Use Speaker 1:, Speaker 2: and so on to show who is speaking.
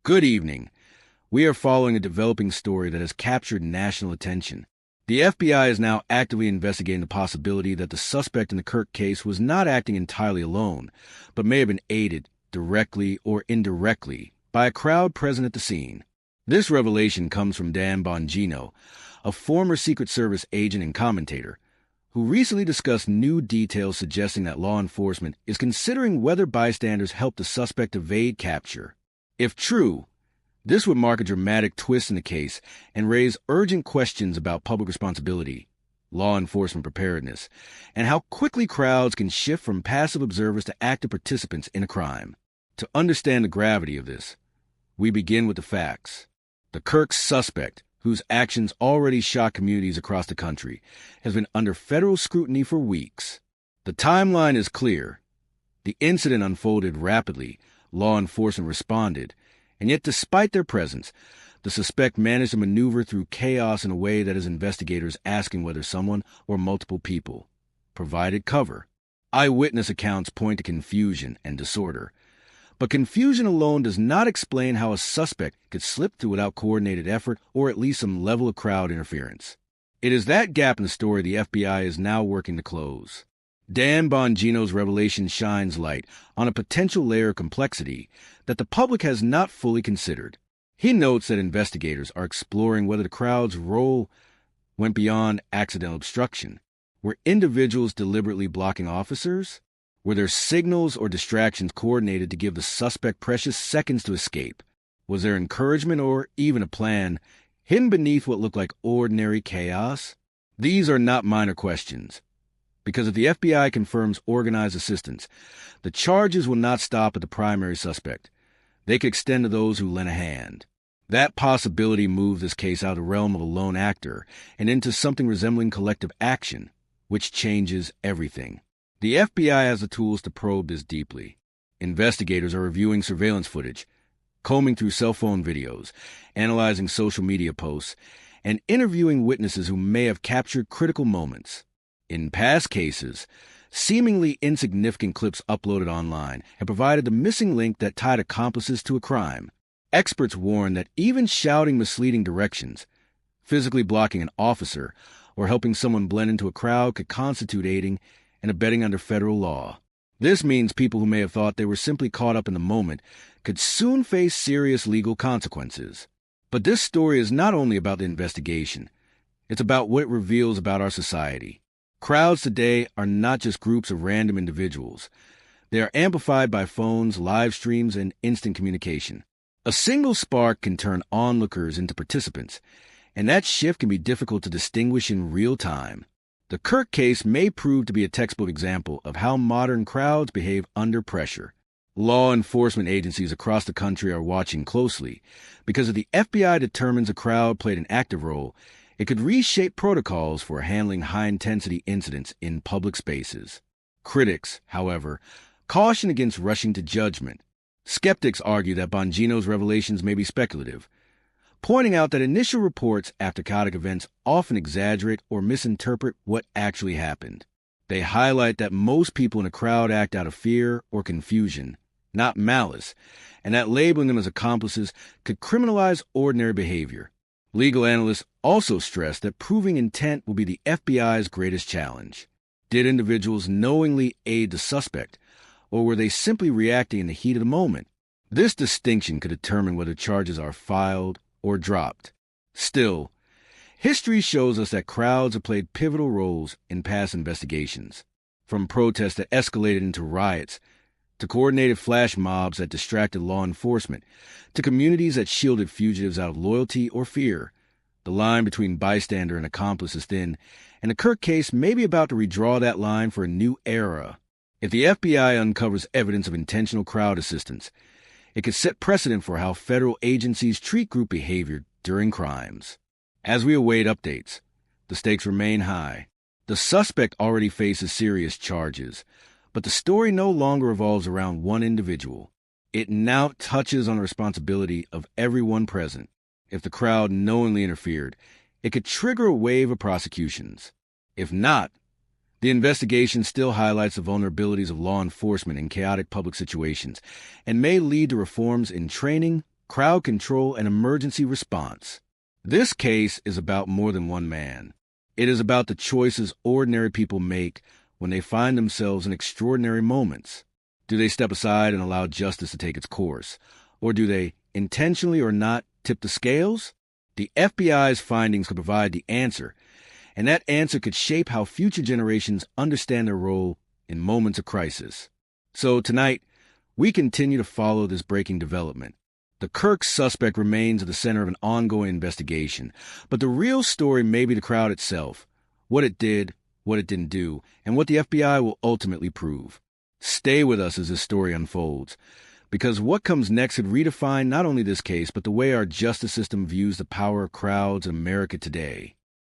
Speaker 1: Good evening. We are following a developing story that has captured national attention. The FBI is now actively investigating the possibility that the suspect in the Kirk case was not acting entirely alone, but may have been aided, directly or indirectly, by a crowd present at the scene. This revelation comes from Dan Bongino, a former Secret Service agent and commentator, who recently discussed new details suggesting that law enforcement is considering whether bystanders helped the suspect evade capture. If true, this would mark a dramatic twist in the case and raise urgent questions about public responsibility, law enforcement preparedness, and how quickly crowds can shift from passive observers to active participants in a crime. To understand the gravity of this, we begin with the facts. The Kirk suspect, whose actions already shock communities across the country, has been under federal scrutiny for weeks. The timeline is clear. The incident unfolded rapidly, law enforcement responded, and yet despite their presence, the suspect managed to maneuver through chaos in a way that has investigators asking whether someone or multiple people provided cover. Eyewitness accounts point to confusion and disorder, but confusion alone does not explain how a suspect could slip through without coordinated effort or at least some level of crowd interference. It is that gap in the story the FBI is now working to close. Dan Bongino's revelation shines light on a potential layer of complexity that the public has not fully considered. He notes that investigators are exploring whether the crowd's role went beyond accidental obstruction. Were individuals deliberately blocking officers? Were there signals or distractions coordinated to give the suspect precious seconds to escape? Was there encouragement or even a plan hidden beneath what looked like ordinary chaos? These are not minor questions, because if the FBI confirms organized assistance, the charges will not stop at the primary suspect. They could extend to those who lent a hand. That possibility moves this case out of the realm of a lone actor and into something resembling collective action, which changes everything. The FBI has the tools to probe this deeply. Investigators are reviewing surveillance footage, combing through cell phone videos, analyzing social media posts, and interviewing witnesses who may have captured critical moments. In past cases, seemingly insignificant clips uploaded online have provided the missing link that tied accomplices to a crime. Experts warn that even shouting misleading directions, physically blocking an officer, or helping someone blend into a crowd could constitute aiding and abetting under federal law. This means people who may have thought they were simply caught up in the moment could soon face serious legal consequences. But this story is not only about the investigation. It's about what it reveals about our society. Crowds today are not just groups of random individuals. They are amplified by phones, live streams, and instant communication. A single spark can turn onlookers into participants, and that shift can be difficult to distinguish in real time. The Kirk case may prove to be a textbook example of how modern crowds behave under pressure. Law enforcement agencies across the country are watching closely, because if the FBI determines a crowd played an active role, it could reshape protocols for handling high-intensity incidents in public spaces. Critics, however, caution against rushing to judgment. Skeptics argue that Bongino's revelations may be speculative, pointing out that initial reports after chaotic events often exaggerate or misinterpret what actually happened. They highlight that most people in a crowd act out of fear or confusion, not malice, and that labeling them as accomplices could criminalize ordinary behavior. Legal analysts also stress that proving intent will be the FBI's greatest challenge. Did individuals knowingly aid the suspect, or were they simply reacting in the heat of the moment? This distinction could determine whether charges are filed or dropped. Still, history shows us that crowds have played pivotal roles in past investigations, from protests that escalated into riots, to coordinated flash mobs that distracted law enforcement, to communities that shielded fugitives out of loyalty or fear. The line between bystander and accomplice is thin, and the Kirk case may be about to redraw that line for a new era. If the FBI uncovers evidence of intentional crowd assistance, it could set precedent for how federal agencies treat group behavior during crimes. As we await updates, the stakes remain high. The suspect already faces serious charges, but the story no longer revolves around one individual. It now touches on the responsibility of everyone present. If the crowd knowingly interfered, it could trigger a wave of prosecutions. If not, the investigation still highlights the vulnerabilities of law enforcement in chaotic public situations and may lead to reforms in training, crowd control, and emergency response. This case is about more than one man. It is about the choices ordinary people make when they find themselves in extraordinary moments. Do they step aside and allow justice to take its course? Or do they, intentionally or not, tip the scales? The FBI's findings could provide the answer, and that answer could shape how future generations understand their role in moments of crisis. So tonight, we continue to follow this breaking development. The Kirk suspect remains at the center of an ongoing investigation, but the real story may be the crowd itself, what it did, what it didn't do, and what the FBI will ultimately prove. Stay with us as this story unfolds, because what comes next could redefine not only this case, but the way our justice system views the power of crowds in America today.